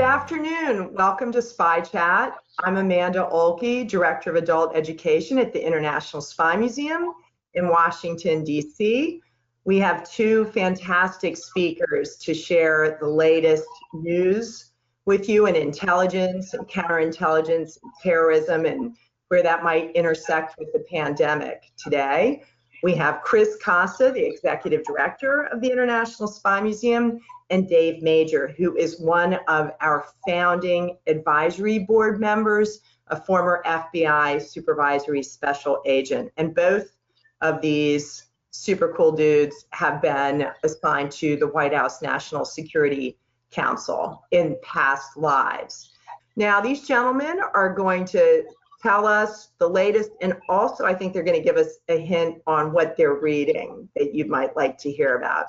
afternoon. Welcome to Spy Chat. I'm Amanda Olkey, Director of Adult Education at the International Spy Museum in Washington, D.C. We have two fantastic speakers to share the latest news with you in intelligence and counterintelligence, and terrorism, and where that might intersect with the pandemic today. We have Chris Costa, the Executive Director of the International Spy Museum, and Dave Major, who is one of our founding advisory board members, a former FBI supervisory special agent. And both of these super cool dudes have been assigned to the White House National Security Council in past lives. Now, these gentlemen are going to tell us the latest, and also I think they're going to give us a hint on what they're reading that you might like to hear about.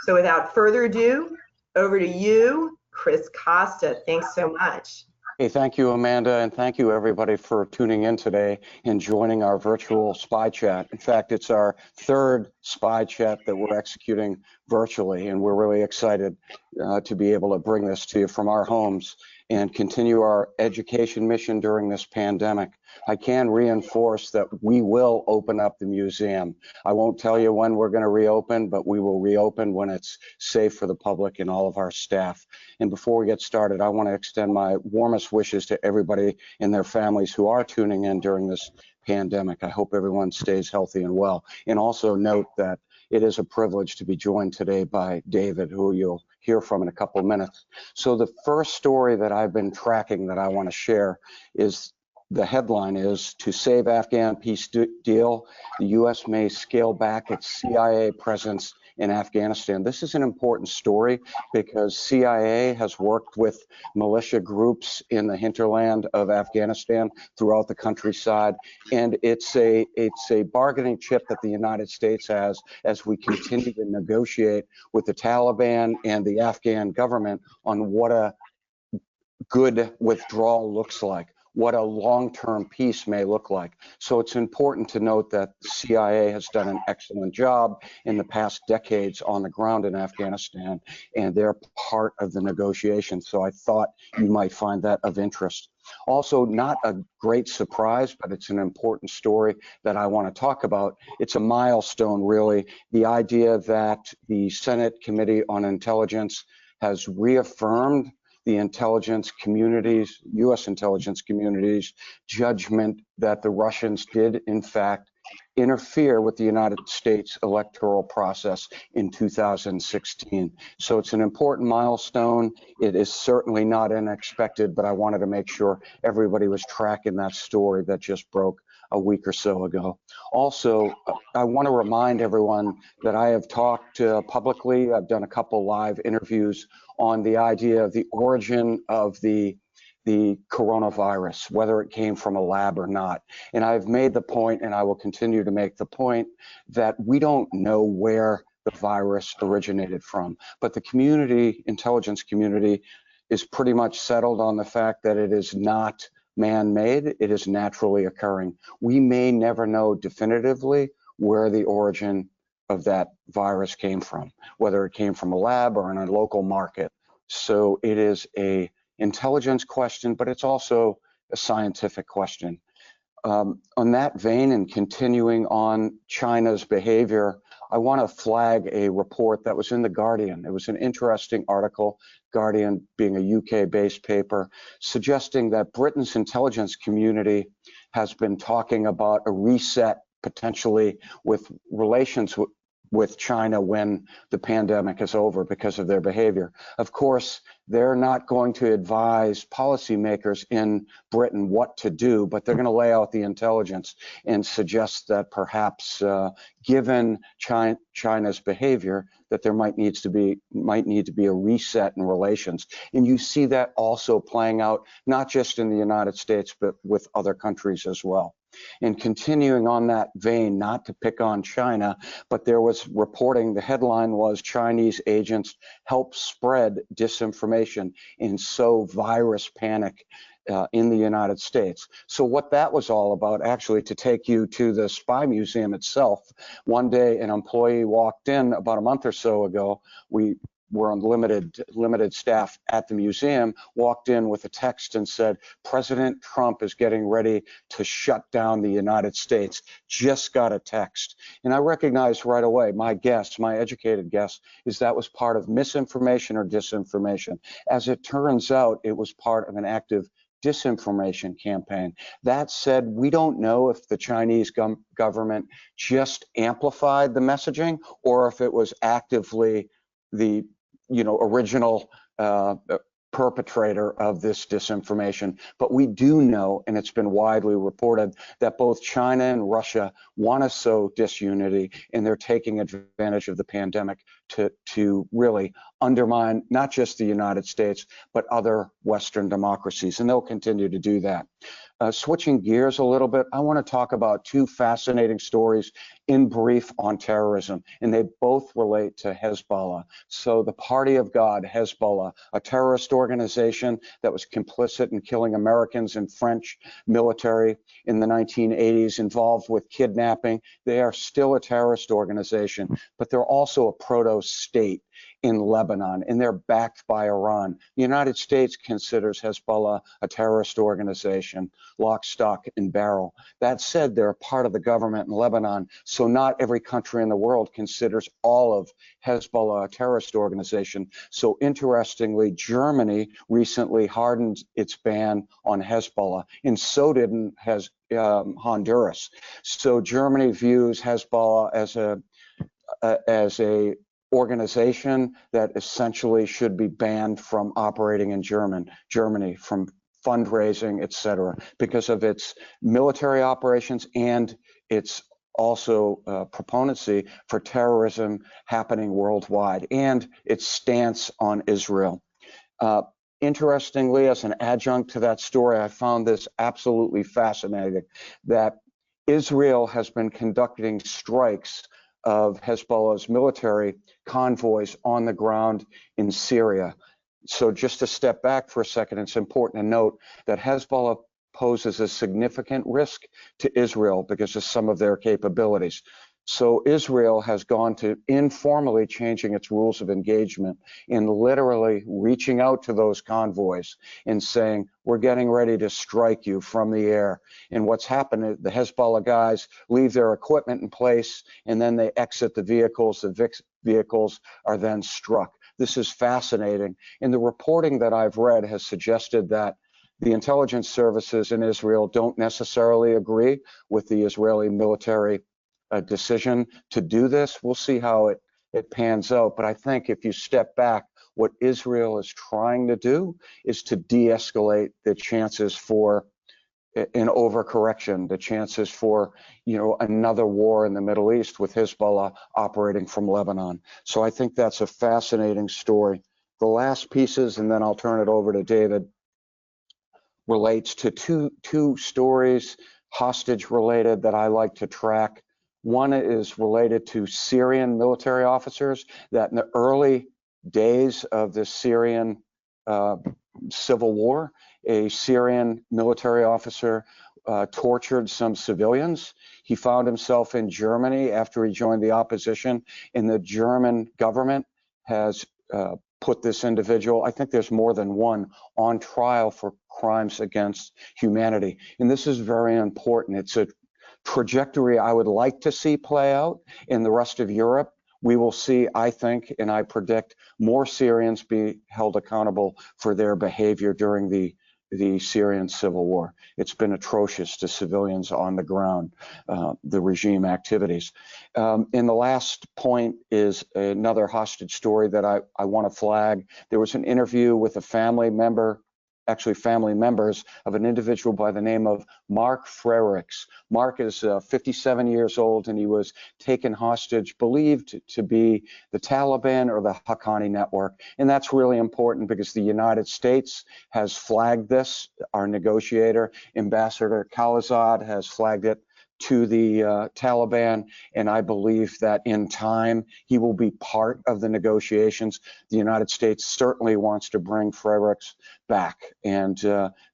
So without further ado, over to you, Chris Costa. Thanks so much. Hey, thank you, Amanda, and thank you, everybody, for tuning in today and joining our virtual Spy Chat. In fact, it's our third Spy Chat that we're executing virtually, and we're really excited to be able to bring this to you from our homes and continue our education mission during this pandemic. I can reinforce that we will open up the museum. I won't tell you when we're going to reopen, but we will reopen when it's safe for the public and all of our staff. And before we get started, I want to extend my warmest wishes to everybody and their families who are tuning in during this pandemic. I hope everyone stays healthy and well. And also note that it is a privilege to be joined today by David, who you'll hear from in a couple of minutes. So the first story that I've been tracking that I want to share is, the headline is, "To save Afghan peace deal, the U.S. may scale back its CIA presence in Afghanistan." This is an important story because CIA has worked with militia groups in the hinterland of Afghanistan throughout the countryside, and it's a bargaining chip that the United States has as we continue to negotiate with the Taliban and the Afghan government on what a good withdrawal looks like, what a long-term peace may look like. So it's important to note that the CIA has done an excellent job in the past decades on the ground in Afghanistan, and they're part of the negotiation. So I thought you might find that of interest. Also, not a great surprise, but it's an important story that I want to talk about. It's a milestone, really. The idea that the Senate Committee on Intelligence has reaffirmed the intelligence community's, U.S. intelligence community's judgment that the Russians did, in fact, interfere with the United States electoral process in 2016. So it's an important milestone. It is certainly not unexpected, but I wanted to make sure everybody was tracking that story that just broke a week or so ago. Also, I want to remind everyone that I have talked publicly. I've done a couple live interviews on the idea of the origin of the coronavirus, whether it came from a lab or not. And I've made the point, and I will continue to make the point, that we don't know where the virus originated from. But the community, intelligence community, is pretty much settled on the fact that it is not man-made, it is naturally occurring. We may never know definitively where the origin of that virus came from, whether it came from a lab or in a local market. So it is a intelligence question, but it's also a scientific question. On that vein, and continuing on China's behavior, I want to flag a report that was in The Guardian. It was an interesting article, Guardian being a UK-based paper, suggesting that Britain's intelligence community has been talking about a reset potentially with relations with China when the pandemic is over because of their behavior. Of course, they're not going to advise policymakers in Britain what to do, but they're going to lay out the intelligence and suggest that perhaps, given China's behavior, that there might need to be a reset in relations. And you see that also playing out not just in the United States, but with other countries as well. And continuing on that vein, not to pick on China, but there was reporting, the headline was, "Chinese agents help spread disinformation and sow virus panic in the United States." So what that was all about, actually, to take you to the Spy Museum itself, one day an employee walked in about a month or so ago. We were on limited staff at the museum, walked in with a text and said, President Trump is getting ready to shut down the United States. Just got a text. And I recognized right away, my guess, my educated guess, is that was part of misinformation or disinformation. As it turns out, it was part of an active disinformation campaign. That said, we don't know if the Chinese government just amplified the messaging or if it was actively the original perpetrator of this disinformation. But we do know, and it's been widely reported, that both China and Russia want to sow disunity, and they're taking advantage of the pandemic to really undermine not just the United States, but other Western democracies, and they'll continue to do that. Switching gears a little bit, I want to talk about two fascinating stories in brief on terrorism, and they both relate to Hezbollah. So the Party of God, Hezbollah, a terrorist organization that was complicit in killing Americans and French military in the 1980s, involved with kidnapping. They are still a terrorist organization, but they're also a proto-state in Lebanon, and they're backed by Iran. The United States considers Hezbollah a terrorist organization, lock, stock, and barrel. That said, they're a part of the government in Lebanon, so not every country in the world considers all of Hezbollah a terrorist organization. So interestingly, Germany recently hardened its ban on Hezbollah, and so did Honduras. So Germany views Hezbollah as a organization that essentially should be banned from operating in Germany, from fundraising, etc., because of its military operations and its also proponency for terrorism happening worldwide, and its stance on Israel. Interestingly, as an adjunct to that story, I found this absolutely fascinating, that Israel has been conducting strikes of Hezbollah's military convoys on the ground in Syria. So just to step back for a second, it's important to note that Hezbollah poses a significant risk to Israel because of some of their capabilities. So Israel has gone to informally changing its rules of engagement and literally reaching out to those convoys and saying, we're getting ready to strike you from the air. And what's happened is the Hezbollah guys leave their equipment in place and then they exit the vehicles. The vehicles are then struck. This is fascinating. And the reporting that I've read has suggested that the intelligence services in Israel don't necessarily agree with the Israeli military decision to do this. We'll see how it pans out. But I think if you step back, what Israel is trying to do is to de-escalate the chances for an overcorrection, the chances for another war in the Middle East with Hezbollah operating from Lebanon. So I think that's a fascinating story. The last pieces, and then I'll turn it over to David, relates to two stories, hostage related, that I like to track. One is related to Syrian military officers that in the early days of the Syrian civil war, a Syrian military officer tortured some civilians. He found himself in Germany after he joined the opposition, and the German government has put this individual, I think there's more than one, on trial for crimes against humanity. And this is very important. It's a trajectory I would like to see play out in the rest of Europe. We will see, I think, and I predict, more Syrians be held accountable for their behavior during the Syrian civil war. It's been atrocious to civilians on the ground, the regime activities. And the last point is another hostage story that I want to flag. There was an interview with a family member, actually family members, of an individual by the name of Mark Frerichs. Mark is 57 years old, and he was taken hostage, believed to be the Taliban or the Haqqani network. And that's really important because the United States has flagged this. Our negotiator, Ambassador Khalilzad, has flagged it to the Taliban, and I believe that in time he will be part of the negotiations. The United States certainly wants to bring Frerichs back, and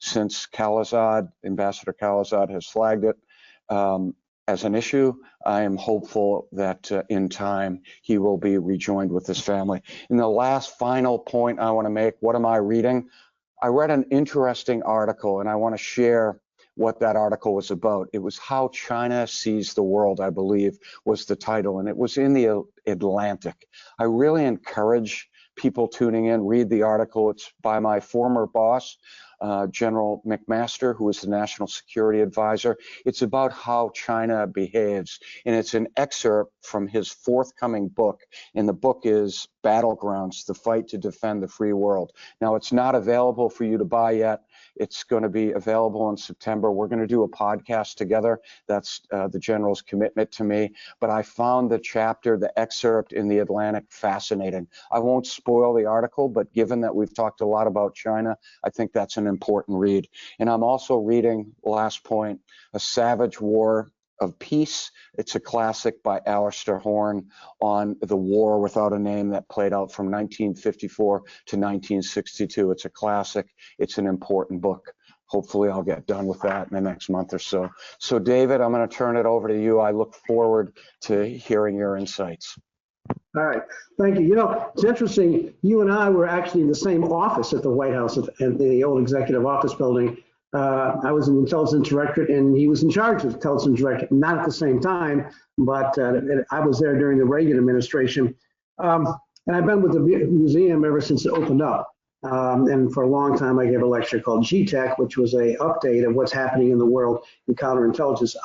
since Ambassador Khalilzad has flagged it, as an issue. I am hopeful that in time he will be rejoined with his family. And the last final point I want to make, what am I reading? I read an interesting article, and I want to share what that article was about. It was How China Sees the World, I believe, was the title, and it was in the Atlantic. I really encourage people tuning in, read the article. It's by my former boss, General McMaster, who is the National Security Advisor. It's about how China behaves, and it's an excerpt from his forthcoming book, and the book is Battlegrounds, The Fight to Defend the Free World. Now, it's not available for you to buy yet. It's going to be available in September. We're going to do a podcast together. That's the General's commitment to me. But I found the chapter, the excerpt in the Atlantic fascinating. I won't spoil the article, but given that we've talked a lot about China, I think that's an important read. And I'm also reading, last point, A Savage War of Peace. It's a classic by Alistair Horn on the war without a name that played out from 1954 to 1962. It's a classic. It's an important book. Hopefully I'll get done with that in the next month or so. So David, I'm going to turn it over to you. I look forward to hearing your insights. All right, thank you. You know, it's interesting, you and I were actually in the same office at the White House, at the old executive office building. I was in the intelligence directorate and he was in charge of the intelligence directorate, not at the same time, but I was there during the Reagan administration. And I've been with the museum ever since it opened up. And for a long time, I gave a lecture called GTEC, which was a update of what's happening in the world in counterintelligence.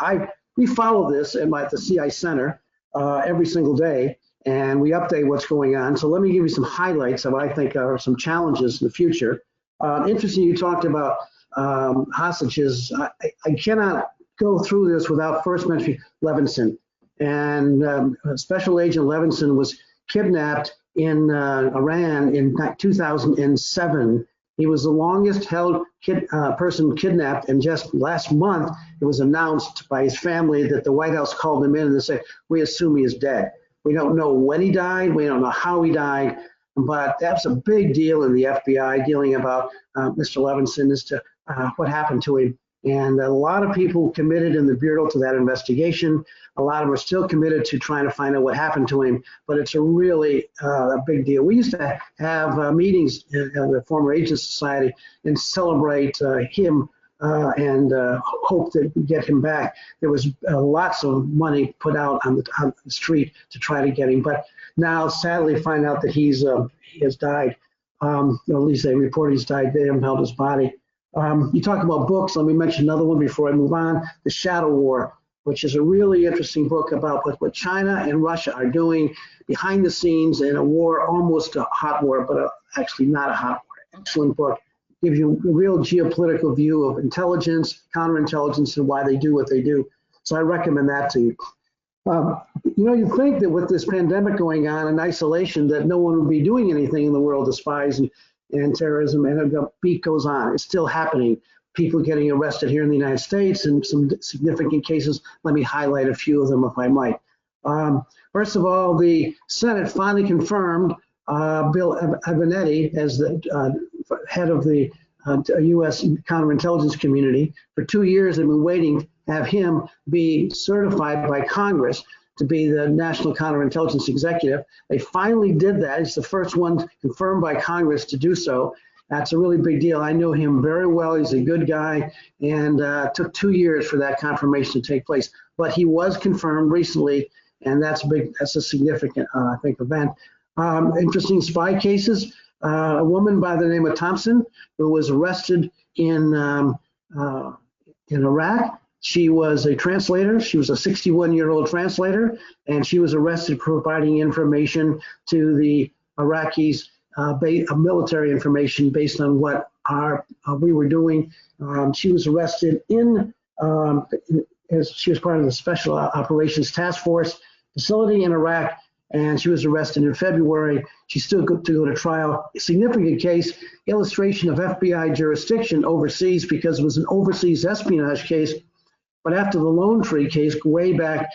We follow this at the CI Center every single day, and we update what's going on. So let me give you some highlights of what I think are some challenges in the future. Interesting, you talked about hostages. I cannot go through this without first mentioning Levinson. And Special Agent Levinson was kidnapped in Iran in 2007. He was the longest held person kidnapped, and just last month it was announced by his family that the White House called him in and they said, we assume he is dead. We don't know when he died, we don't know how he died, but that's a big deal in the FBI dealing about Mr. Levinson as to what happened to him. And a lot of people committed in the Bureau to that investigation. A lot of them are still committed to trying to find out what happened to him, but it's a really a big deal. We used to have meetings in the former Agent Society and celebrate him and hope that we get him back. There was lots of money put out on the street to try to get him, but now sadly find out that he has died. Or at least they report he's died. They haven't held his body. You talk about books. Let me mention another one before I move on. The Shadow War, which is a really interesting book about what China and Russia are doing behind the scenes in a war, almost a hot war, but actually not a hot war. Excellent book. Gives you a real geopolitical view of intelligence, counterintelligence, and why they do what they do. So I recommend that to you. You know, you think that with this pandemic going on in isolation that no one would be doing anything in the world of spies and terrorism, and the beat goes on. It's still happening. People getting arrested here in the United States and some significant cases. Let me highlight a few of them if I might. First of all, the Senate finally confirmed Bill Avenatti as the head of the U.S. counterintelligence community. For 2 years, they've been waiting to have him be certified by Congress to be the National Counterintelligence Executive. They finally did that. He's the first one confirmed by Congress to do so. That's a really big deal. I know him very well. He's a good guy, and took 2 years for that confirmation to take place. But he was confirmed recently, and that's a significant, I think, event. Interesting spy cases. A woman by the name of Thompson, who was arrested in Iraq. She was a translator. She was a 61-year-old translator, and she was arrested providing information to the Iraqis, military information based on what we were doing. She was arrested as she was part of the Special Operations Task Force facility in Iraq, and she was arrested in February. She's still to go to trial. A significant case, illustration of FBI jurisdiction overseas, because it was an overseas espionage case. But after the Lone Tree case, way back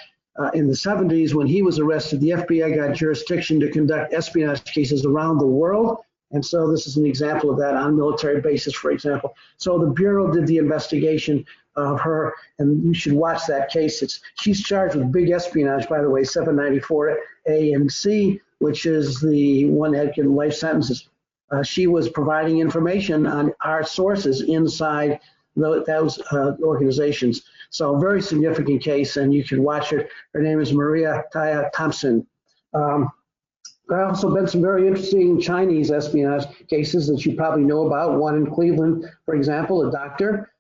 in the 70s, when he was arrested, the FBI got jurisdiction to conduct espionage cases around the world. And so this is an example of that on military bases, for example. So the Bureau did the investigation, of her, and you should watch that case. She's charged with big espionage, by the way, 794A and C, which is the one that can life sentences. She was providing information on our sources inside those organizations. So a very significant case, and you can watch her. Her name is Maria Taya Thompson. There have also been some very interesting Chinese espionage cases that you probably know about. One in Cleveland, for example, a doctor,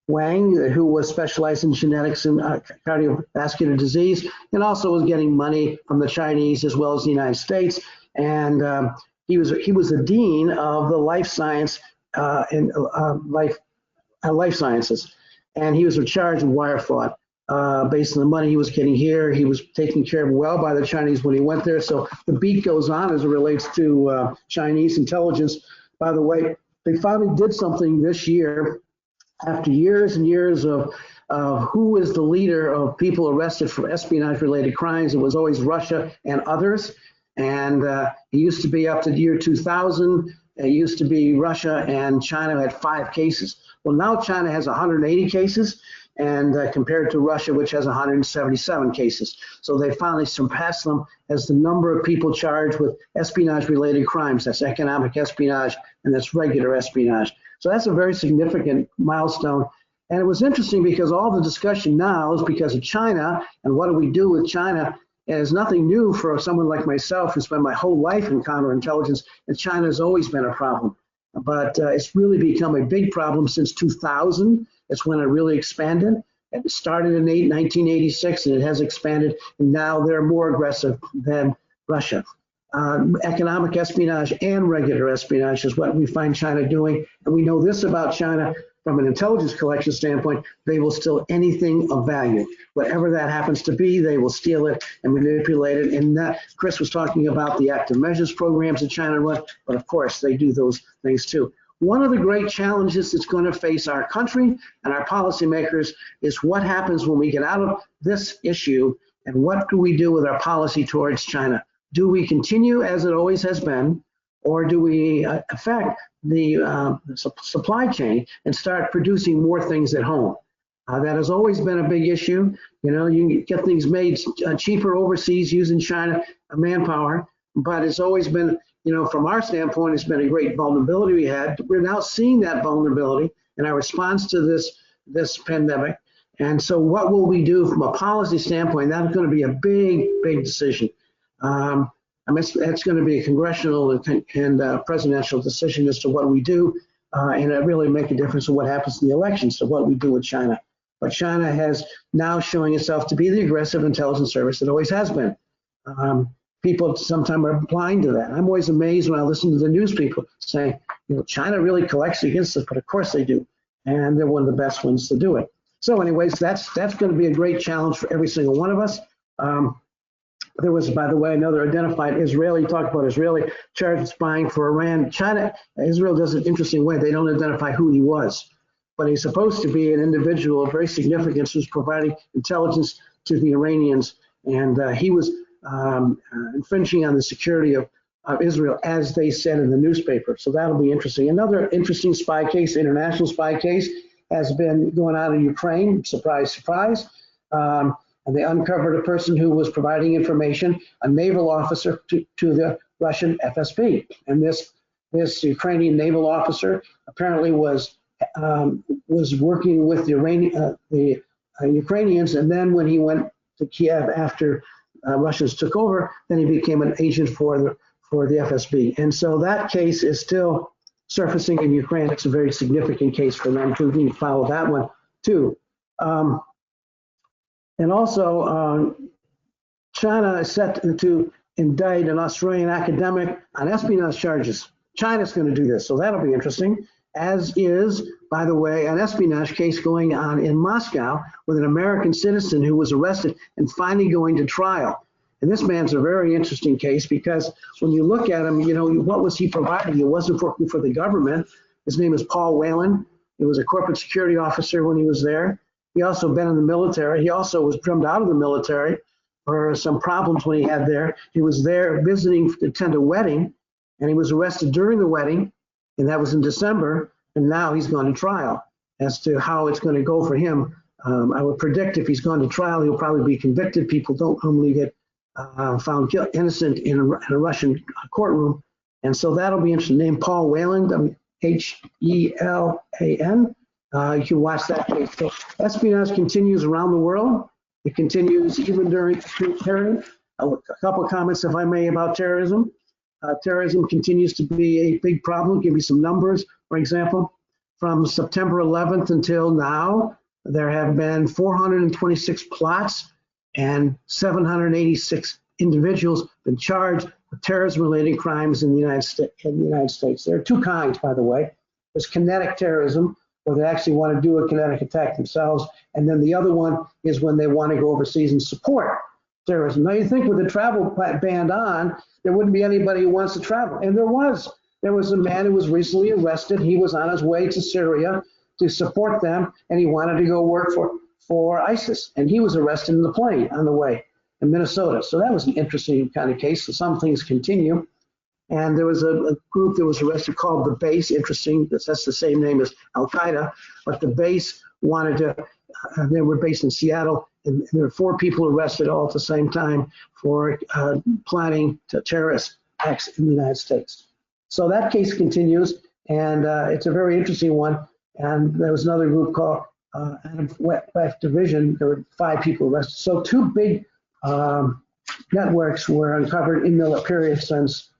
Wang, who was specialized in genetics and cardiovascular disease, and also was getting money from the Chinese as well as the United States. And he was the dean of the life science and life sciences, and he was charged with wire fraud. Based on the money he was getting here, he was taken care of well by the Chinese when he went there. So the beat goes on as it relates to Chinese intelligence. By the way, they finally did something this year after years and years of who is the leader of people arrested for espionage-related crimes. It was always Russia and others. And it used to be up to the year 2000. It used to be Russia and China had 5 cases. Well, now China has 180 cases. And compared to Russia, which has 177 cases. So they finally surpassed them as the number of people charged with espionage-related crimes. That's economic espionage, and that's regular espionage. So that's a very significant milestone. And it was interesting because all the discussion now is because of China, and what do we do with China? And it's nothing new for someone like myself who spent my whole life in counterintelligence, and China has always been a problem. But it's really become a big problem since 2000. It's when it really expanded. It started in 1986, and it has expanded, and now they're more aggressive than Russia. Economic espionage and regular espionage is what we find China doing, and we know this about China from an intelligence collection standpoint: they will steal anything of value. Whatever that happens to be, they will steal it and manipulate it. And Chris was talking about the active measures programs that China run, but of course they do those things too. One of the great challenges that's going to face our country and our policymakers is what happens when we get out of this issue, and what do we do with our policy towards China? Do we continue as it always has been, or do we affect the supply chain and start producing more things at home? That has always been a big issue. You know, you can get things made cheaper overseas using China manpower, but it's always been, you know, from our standpoint, it's been a great vulnerability we had. We're now seeing that vulnerability in our response to this pandemic. And so what will we do from a policy standpoint? That's going to be a big, big decision. I mean, it's going to be a congressional and presidential decision as to what we do, and it really make a difference in what happens in the elections, so what we do with China. But China has now showing itself to be the aggressive intelligence service it always has been. People sometimes are blind to that. I'm always amazed when I listen to the news people saying, you know, China really collects against us, but of course they do. And they're one of the best ones to do it. So anyways, that's going to be a great challenge for every single one of us. There was, by the way, another identified Israeli, talked about Israeli charged with spying for Iran. Israel does it an interesting way. They don't identify who he was, but he's supposed to be an individual of very significance who's providing intelligence to the Iranians. And he was infringing on the security of Israel, as they said in the newspaper. So that'll be interesting. Another interesting spy case, international spy case, has been going on in Ukraine. Surprise, surprise. And they uncovered a person who was providing information, a naval officer, to the Russian FSB. And this Ukrainian naval officer apparently was working with the Ukrainians. And then when he went to Kiev after Russians took over, then he became an agent for the FSB. And so that case is still surfacing in Ukraine. It's a very significant case for them to really follow that one too. And also, China is set to indict an Australian academic on espionage charges. China's going to do this, so that'll be interesting. As is, by the way, an espionage case going on in Moscow with an American citizen who was arrested and finally going to trial. And this man's a very interesting case because when you look at him, you know, what was he providing? He wasn't working for the government. His name is Paul Whelan. He was a corporate security officer when he was there. He also been in the military. He also was drummed out of the military for some problems when he had there. He was there visiting to attend a wedding, and he was arrested during the wedding, and that was in December, and now he's gone to trial. as to how it's going to go for him. I would predict if he's gone to trial, he'll probably be convicted. People don't normally get found innocent in a Russian courtroom. And so that'll be interesting. Named Paul Whelan, Helan. You can watch that case. So espionage continues around the world. It continues even during the period. A couple of comments, if I may, about terrorism. Terrorism continues to be a big problem. I'll give you some numbers. For example, from September 11th until now, there have been 426 plots and 786 individuals been charged with terrorism-related crimes in the United States. There are two kinds, by the way. There's kinetic terrorism, where they actually want to do a kinetic attack themselves, and then the other one is when they want to go overseas and support terrorism. Now you think with the travel ban on, there wouldn't be anybody who wants to travel, and there was. There was a man who was recently arrested. He was on his way to Syria to support them, and he wanted to go work for ISIS, and he was arrested in the plane on the way in Minnesota. So that was an interesting kind of case. So some things continue. And there was a group that was arrested called the Base. Interesting, that's the same name as Al-Qaeda, but the Base wanted to, they were based in Seattle, and there were 4 people arrested all at the same time for planning terrorist acts in the United States. So that case continues, and it's a very interesting one. And there was another group called West Division. There were 5 people arrested. So 2 big networks were uncovered in the period since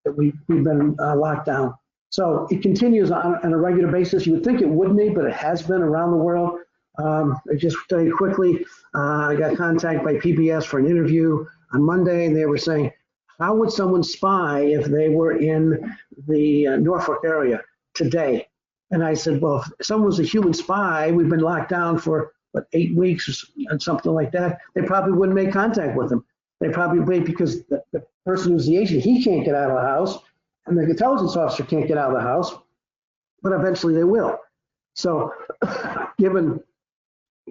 that we've been locked down. So it continues on a regular basis. You would think it wouldn't be, but it has been around the world. I just tell you quickly, I got contacted by PBS for an interview on Monday, and they were saying, how would someone spy if they were in the Norfolk area today? And I said, well, if someone was a human spy, we've been locked down for, 8 weeks or something like that, they probably wouldn't make contact with them. They probably wait because the person who's the agent, he can't get out of the house, and the intelligence officer can't get out of the house, but eventually they will. So given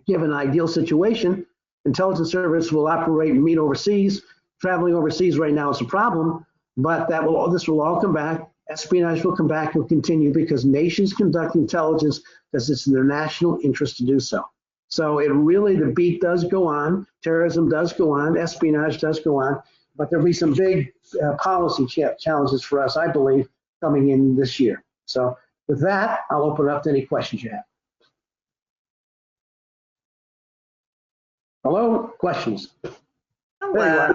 an ideal situation, intelligence service will operate and meet overseas. Traveling overseas right now is a problem, but this will all come back. Espionage will come back and continue because nations conduct intelligence because it's in their national interest to do so. So the beat does go on, terrorism does go on, espionage does go on, but there'll be some big policy challenges for us, I believe, coming in this year. So with that, I'll open it up to any questions you have. Hello, questions? Hello.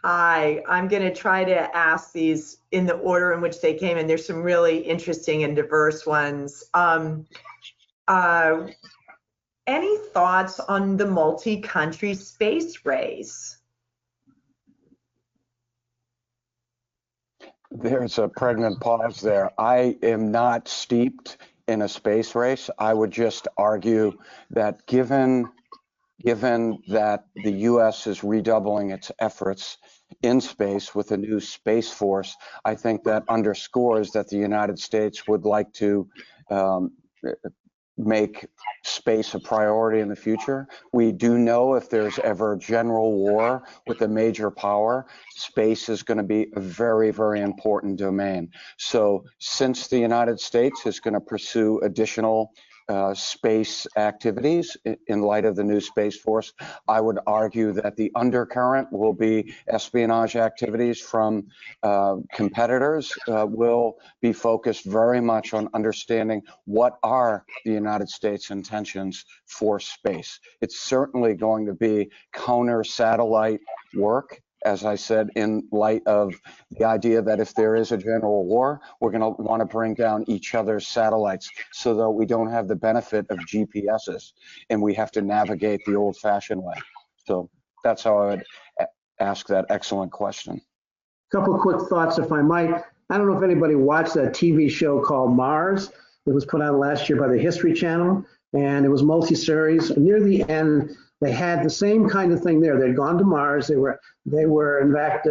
Hi, I'm going to try to ask these in the order in which they came, and there's some really interesting and diverse ones. Any thoughts on the multi-country space race? There's a pregnant pause there. I am not steeped in a space race. I would just argue that given that the U.S. is redoubling its efforts in space with a new Space Force, I think that underscores that the United States would like to make space a priority in the future. We do know if there's ever general war with a major power, space is going to be a very, very important domain. So since the United States is going to pursue additional space activities in light of the new Space Force, I would argue that the undercurrent will be espionage activities from competitors will be focused very much on understanding what are the United States intentions for space. It's certainly going to be counter-satellite work, as I said, in light of the idea that if there is a general war, we're going to want to bring down each other's satellites so that we don't have the benefit of GPSs and we have to navigate the old-fashioned way. So that's how I would ask that excellent question. A couple of quick thoughts, if I might. I don't know if anybody watched that TV show called Mars. It was put on last year by the History Channel, and it was multi-series. Near the end, they had the same kind of thing there. They'd gone to Mars. They were in fact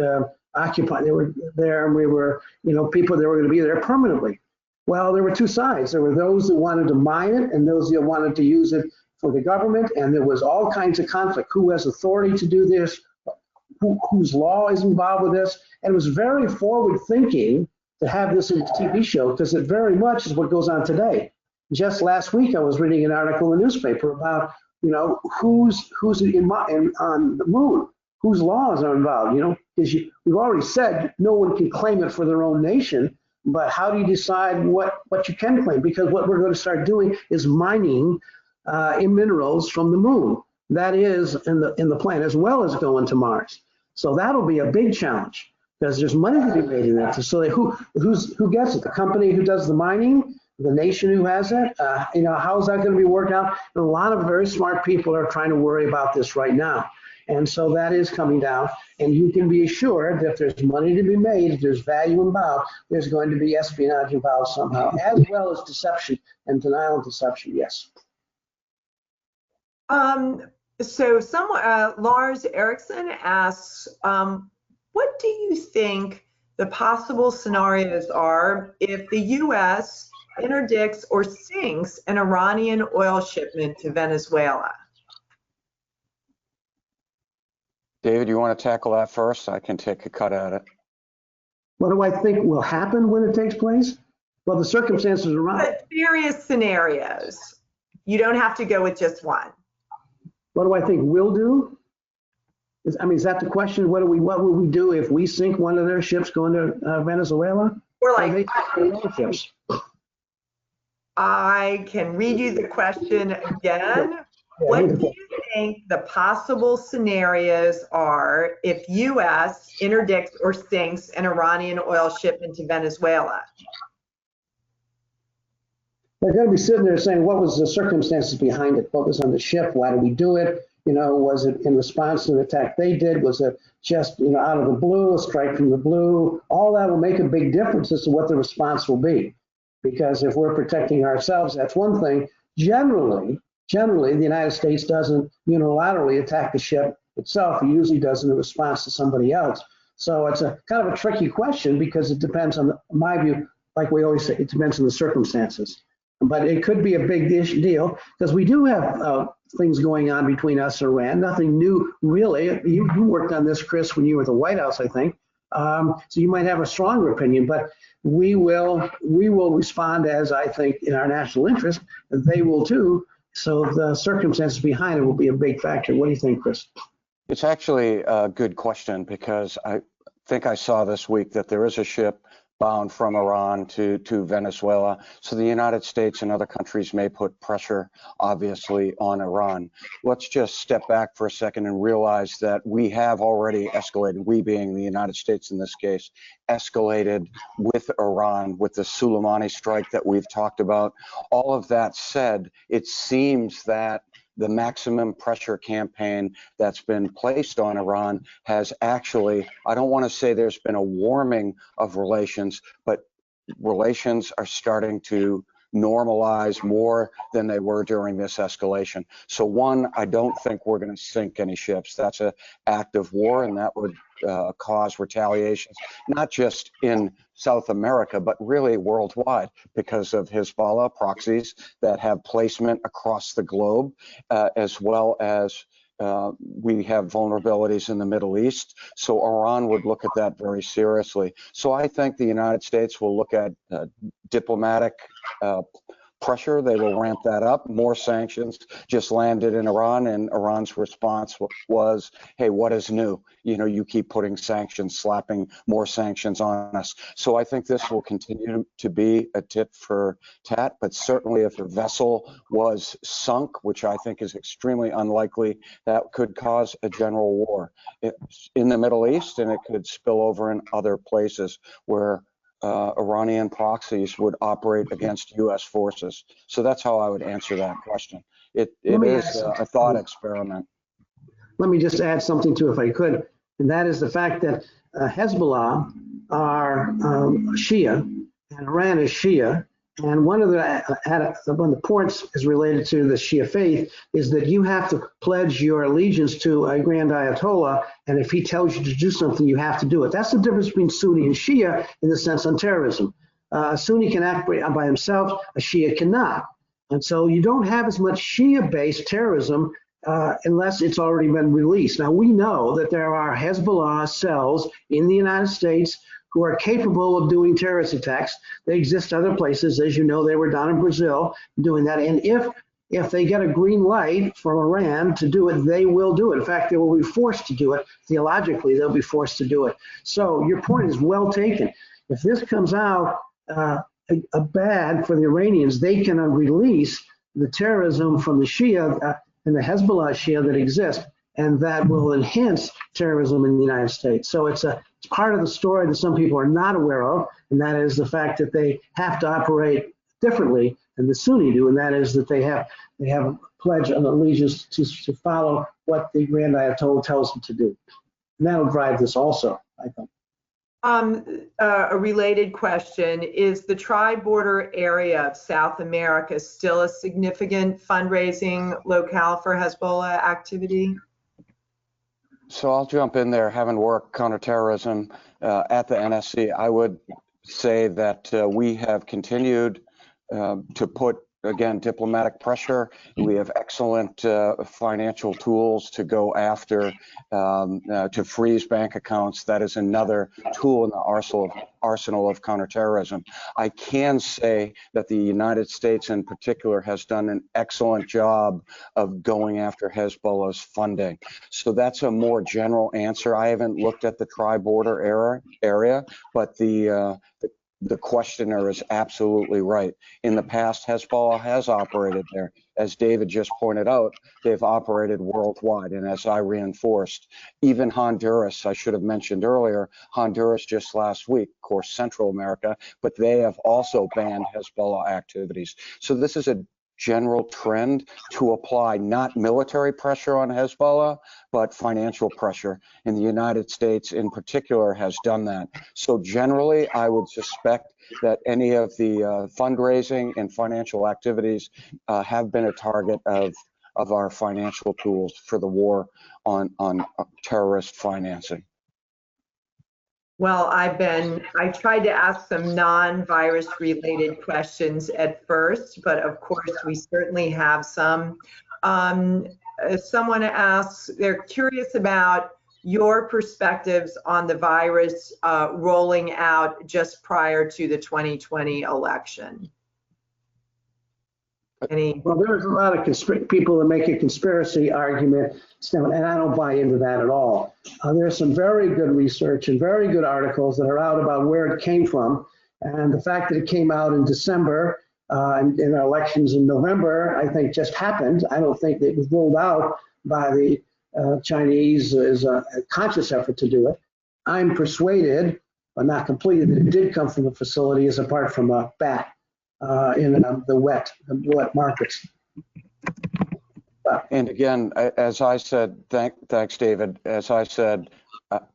occupied. They were there, and we were, people that were going to be there permanently. Well, there were two sides. There were those that wanted to mine it, and those that wanted to use it for the government. And there was all kinds of conflict. Who has authority to do this? Whose law is involved with this? And it was very forward-thinking to have this in the TV show because it very much is what goes on today. Just last week, I was reading an article in the newspaper about, who's on the moon, whose laws are involved, because we've already said no one can claim it for their own nation, but how do you decide what you can claim? Because what we're going to start doing is mining in minerals from the moon. That is in the plan, as well as going to Mars. So that'll be a big challenge because there's money to be made in that. So who gets it? The company who does the mining, the nation who has it? How is that going to be worked out? And a lot of very smart people are trying to worry about this right now. And so that is coming down. And you can be assured that if there's money to be made, if there's value involved, there's going to be espionage involved somehow, as well as deception and denial of deception, yes. So Lars Eriksson asks, what do you think the possible scenarios are if the U.S. interdicts or sinks an Iranian oil shipment to Venezuela? David, you want to tackle that first? I can take a cut at it. What do I think will happen when it takes place? Well, the circumstances around. But various scenarios. You don't have to go with just one. What do I think we'll do? Is that the question? What will we do if we sink one of their ships going to Venezuela? Or like, I can read you the question again. What do you think the possible scenarios are if U.S. interdicts or sinks an Iranian oil shipment to Venezuela? They're going to be sitting there saying, what was the circumstances behind it? What was on the ship? Why did we do it? Was it in response to an attack they did? Was it just, out of the blue, a strike from the blue? All that will make a big difference as to what the response will be. Because if we're protecting ourselves, that's one thing. Generally, the United States doesn't unilaterally attack the ship itself. It usually does in response to somebody else. So it's a kind of a tricky question because it depends on, my view, like we always say, it depends on the circumstances. But it could be a big deal because we do have things going on between us and Iran. Nothing new, really. You worked on this, Chris, when you were at the White House, I think. So you might have a stronger opinion, but we will respond as I think in our national interest. They will too. So the circumstances behind it will be a big factor. What do you think, Chris? It's actually a good question because I think I saw this week that there is a ship bound from Iran to Venezuela. So the United States and other countries may put pressure, obviously, on Iran. Let's just step back for a second and realize that we have already escalated, we being the United States in this case, escalated with Iran with the Soleimani strike that we've talked about. All of that said, it seems that the maximum pressure campaign that's been placed on Iran has actually, I don't want to say there's been a warming of relations, but relations are starting to normalize more than they were during this escalation. So one, I don't think we're going to sink any ships. That's an act of war, and that would cause retaliations, not just in South America, but really worldwide because of Hezbollah proxies that have placement across the globe, as well as we have vulnerabilities in the Middle East. So Iran would look at that very seriously. So I think the United States will look at diplomatic pressure. They will ramp that up. More sanctions just landed in Iran, and Iran's response was, hey, what is new? You keep putting sanctions, slapping more sanctions on us. So I think this will continue to be a tit for tat, but certainly if a vessel was sunk, which I think is extremely unlikely, that could cause a general war in the Middle East, and it could spill over in other places where Iranian proxies would operate against U.S. forces. So that's how I would answer that question. It is a thought experiment. Let me just add something to it if I could, and that is the fact that Hezbollah are Shia and Iran is Shia. And one of the points is related to the Shia faith is that you have to pledge your allegiance to a grand Ayatollah, and if he tells you to do something, you have to do it. That's the difference between Sunni and Shia in the sense on terrorism. A Sunni can act by himself, a Shia cannot. And so you don't have as much Shia-based terrorism unless it's already been released. Now, we know that there are Hezbollah cells in the United States who are capable of doing terrorist attacks. They exist other places. As you know, they were down in Brazil doing that. And if they get a green light from Iran to do it, they will do it. In fact, they will be forced to do it. Theologically, they'll be forced to do it. So your point is well taken. If this comes out bad for the Iranians, they can release the terrorism from the Shia and the Hezbollah Shia that exist, and that will enhance terrorism in the United States. So it's part of the story that some people are not aware of, and that is the fact that they have to operate differently than the Sunni do, and that is that they have a pledge of allegiance to follow what the Grand Ayatollah tells them to do. And that'll drive this also, I think. A related question, is the tri-border area of South America still a significant fundraising locale for Hezbollah activity? So I'll jump in there. Having worked counterterrorism at the NSC, I would say that we have continued to put, again, diplomatic pressure. We have excellent financial tools to go after, to freeze bank accounts. That is another tool in the arsenal of counterterrorism. I can say that the United States in particular has done an excellent job of going after Hezbollah's funding. So that's a more general answer. I haven't looked at the tri-border area, but the questioner is absolutely right. In the past, Hezbollah has operated there. As David just pointed out, they've operated worldwide. And as I reinforced, even Honduras, I should have mentioned earlier, Honduras just last week, of course, Central America, but they have also banned Hezbollah activities. So this is a general trend to apply not military pressure on Hezbollah, but financial pressure. And the United States in particular has done that. So generally, I would suspect that any of the fundraising and financial activities have been a target of our financial tools for the war on terrorist financing. Well, I tried to ask some non-virus related questions at first, but of course we certainly have some. Someone asks, they're curious about your perspectives on the virus rolling out just prior to the 2020 election. Well, there's a lot of people that make a conspiracy argument, and I don't buy into that at all. There's some very good research and very good articles that are out about where it came from, and the fact that it came out in December and in our elections in November, I think just happened. I don't think that it was rolled out by the Chinese as a conscious effort to do it. I'm persuaded, but not completely, that it did come from the facility as apart from a bat. In the wet markets. And again, as I said, thanks, David. As I said,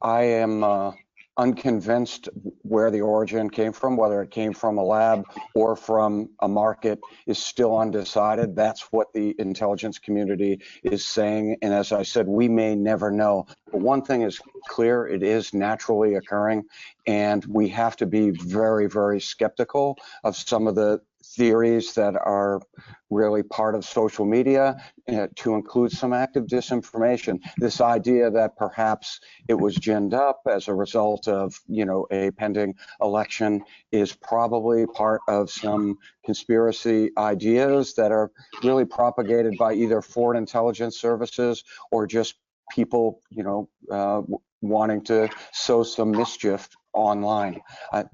I am unconvinced where the origin came from, whether it came from a lab or from a market is still undecided. That's what the intelligence community is saying. And as I said, we may never know. But one thing is clear, it is naturally occurring. And we have to be very, very skeptical of some of the theories that are really part of social media, to include some active disinformation. This idea that perhaps it was ginned up as a result of, a pending election is probably part of some conspiracy ideas that are really propagated by either foreign intelligence services or just people, wanting to sow some mischief online.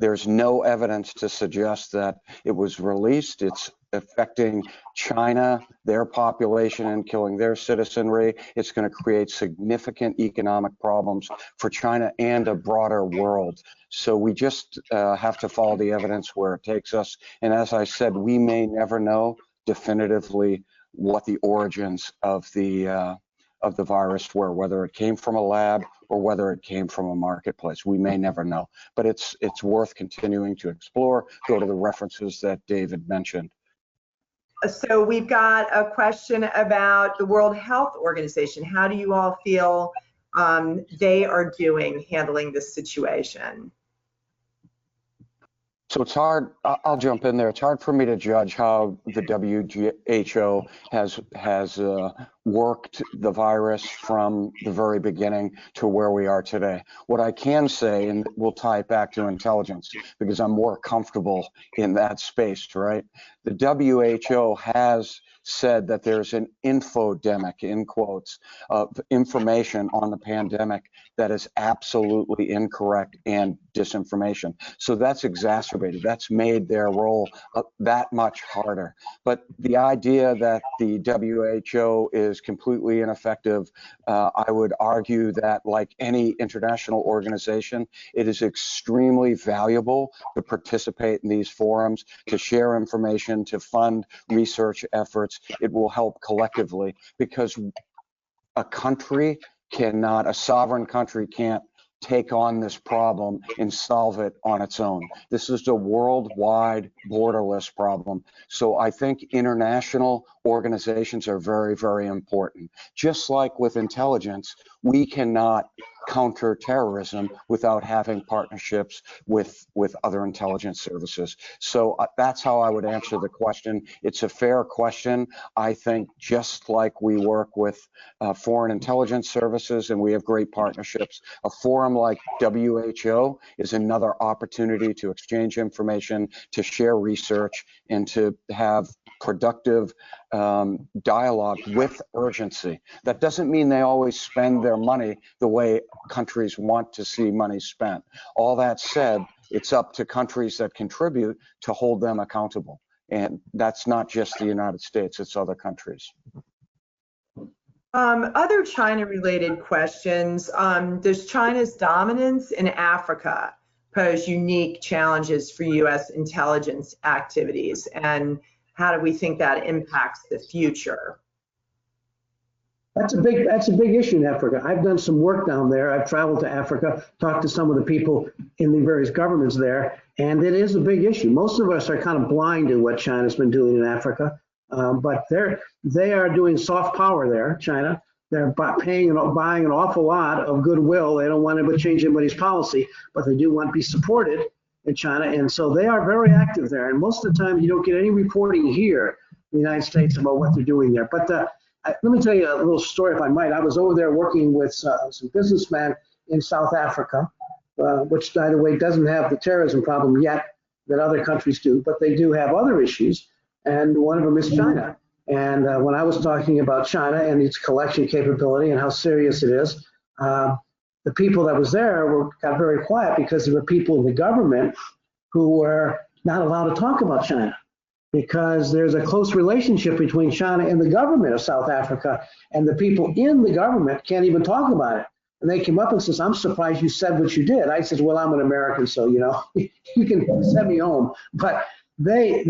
There's no evidence to suggest that it was released. It's affecting China, their population, and killing their citizenry. It's going to create significant economic problems for China and a broader world. So we just have to follow the evidence where it takes us. And as I said, we may never know definitively what the origins of the virus were, whether it came from a lab or whether it came from a marketplace. We may never know, but it's worth continuing to explore. Go to the references that David mentioned. So we've got a question about the World Health Organization. How do you all feel they are doing handling this situation? So it's hard, I'll jump in there. It's hard for me to judge how the WHO has worked the virus from the very beginning to where we are today. What I can say, and we'll tie it back to intelligence because I'm more comfortable in that space, right? The WHO has said that there's an infodemic, in quotes, of information on the pandemic that is absolutely incorrect and disinformation. So that's exacerbated. That's made their role that much harder. But the idea that the WHO is completely ineffective, I would argue that, like any international organization, it is extremely valuable to participate in these forums, to share information, to fund research efforts. It will help collectively, because a sovereign country can't take on this problem and solve it on its own. This is a worldwide, borderless problem. So I think international organizations are very, very important. Just like with intelligence, we cannot counter terrorism without having partnerships with other intelligence services. So that's how I would answer the question. It's a fair question. I think just like we work with foreign intelligence services and we have great partnerships, a forum like WHO is another opportunity to exchange information, to share research, and to have productive dialogue with urgency. That doesn't mean they always spend their money the way countries want to see money spent. All that said, it's up to countries that contribute to hold them accountable. And that's not just the United States, it's other countries. Other China-related questions. Does China's dominance in Africa pose unique challenges for U.S. intelligence activities? And how do we think that impacts the future? That's a big issue in Africa. I've done some work down there. I've traveled to Africa, talked to some of the people in the various governments there, and it is a big issue. Most of us are kind of blind to what China's been doing in Africa, but they are doing soft power there, China. They're buying an awful lot of goodwill. They don't want to change anybody's policy, but they do want to be supported in China, and so they are very active there. And most of the time, you don't get any reporting here in the United States about what they're doing there. But let me tell you a little story, if I might. I was over there working with some businessmen in South Africa, which, by the way, doesn't have the terrorism problem yet that other countries do, but they do have other issues, and one of them is China. And when I was talking about China and its collection capability and how serious it is, the people that was there got very quiet because there were people in the government who were not allowed to talk about China, because there's a close relationship between China and the government of South Africa, and the people in the government can't even talk about it. And they came up and says, "I'm surprised you said what you did." I said, "Well, I'm an American, so you can send me home." But they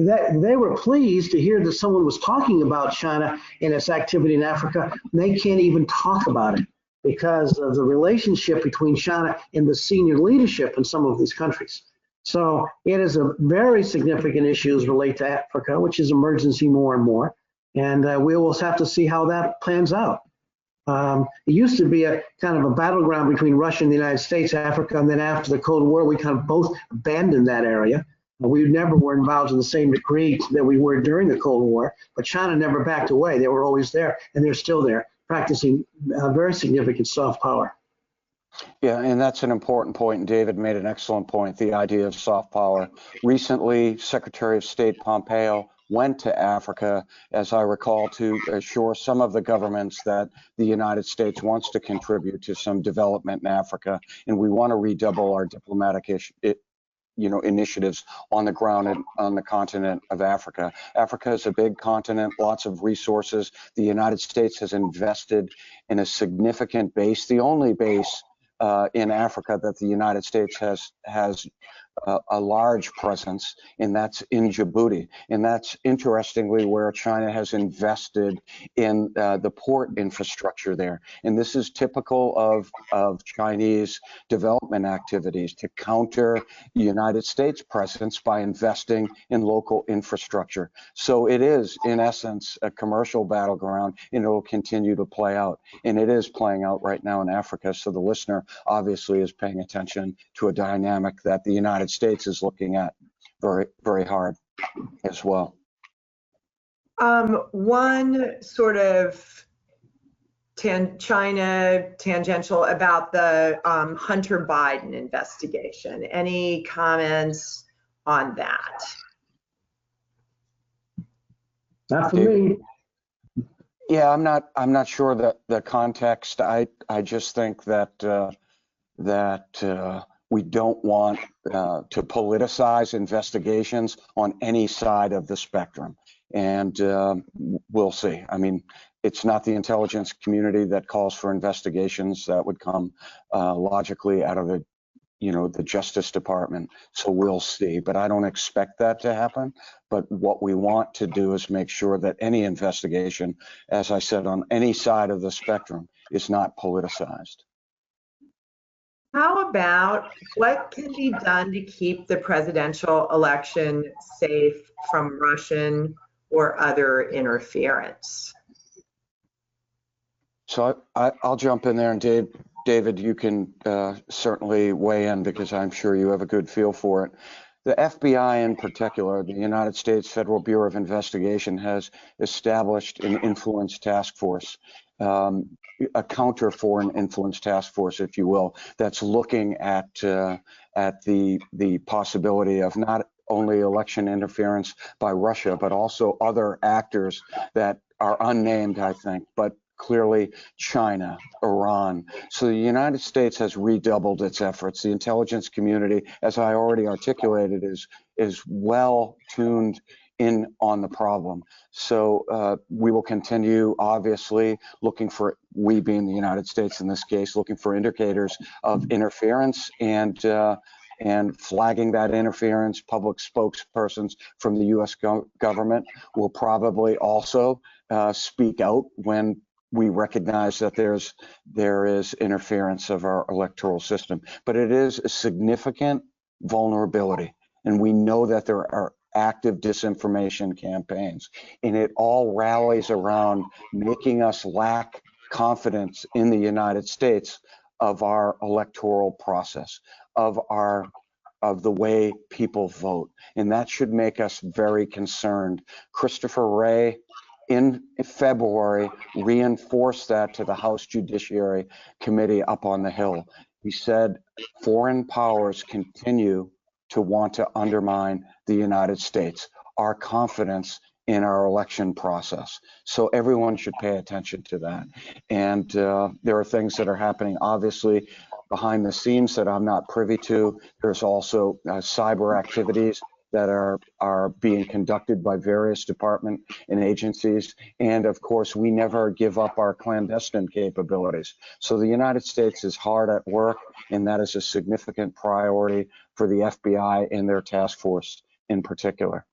were pleased to hear that someone was talking about China and its activity in Africa. They can't even talk about it because of the relationship between China and the senior leadership in some of these countries. So it is a very significant issue as related to Africa, which is emerging more and more. And we will have to see how that plans out. It used to be a kind of a battleground between Russia and the United States, Africa, and then after the Cold War, we kind of both abandoned that area. We never were involved in the same degree that we were during the Cold War, but China never backed away. They were always there, and they're still there, practicing very significant soft power. Yeah, and that's an important point, and David made an excellent point, the idea of soft power. Recently, Secretary of State Pompeo went to Africa, as I recall, to assure some of the governments that the United States wants to contribute to some development in Africa, and we want to redouble our diplomatic initiatives on the ground and on the continent of Africa. Africa is a big continent, lots of resources. The United States has invested in a significant base, the only base in Africa that the United States has a large presence, and that's in Djibouti. And that's interestingly where China has invested in the port infrastructure there. And this is typical of Chinese development activities to counter the United States presence by investing in local infrastructure. So it is, in essence, a commercial battleground, and it will continue to play out. And it is playing out right now in Africa. So the listener obviously is paying attention to a dynamic that the United States is looking at very, very hard as well. One sort of China tangential about the Hunter Biden investigation. Any comments on that? Not for me. Yeah, I'm not sure that the context. I just think that we don't want to politicize investigations on any side of the spectrum, and we'll see. I mean, it's not the intelligence community that calls for investigations. That would come logically out of the Justice Department. So we'll see, but I don't expect that to happen. But what we want to do is make sure that any investigation, as I said, on any side of the spectrum, is not politicized. How about what can be done to keep the presidential election safe from Russian or other interference? So I'll jump in there, and David, you can certainly weigh in because I'm sure you have a good feel for it. The FBI in particular, the United States Federal Bureau of Investigation, has established an influence task force, a counter foreign influence task force, if you will, that's looking at the possibility of not only election interference by Russia, but also other actors that are unnamed, I think, but clearly China, Iran. So the United States has redoubled its efforts. The intelligence community, as I already articulated, is well tuned in on the problem. So we will continue, obviously, looking for, we being the United States in this case, looking for indicators of interference and flagging that interference. Public spokespersons from the U.S. government will probably also speak out when we recognize that there is interference of our electoral system. But it is a significant vulnerability, and we know that there are active disinformation campaigns, and it all rallies around making us lack confidence in the United States of our electoral process, of the way people vote, and that should make us very concerned. Christopher Wray in February reinforced that to the House Judiciary Committee up on the Hill. He said foreign powers continue to want to undermine the United States, our confidence in our election process. So everyone should pay attention to that. And there are things that are happening, obviously, behind the scenes that I'm not privy to. There's also cyber activities that are being conducted by various departments and agencies. And of course, we never give up our clandestine capabilities. So the United States is hard at work, and that is a significant priority for the FBI and their task force in particular.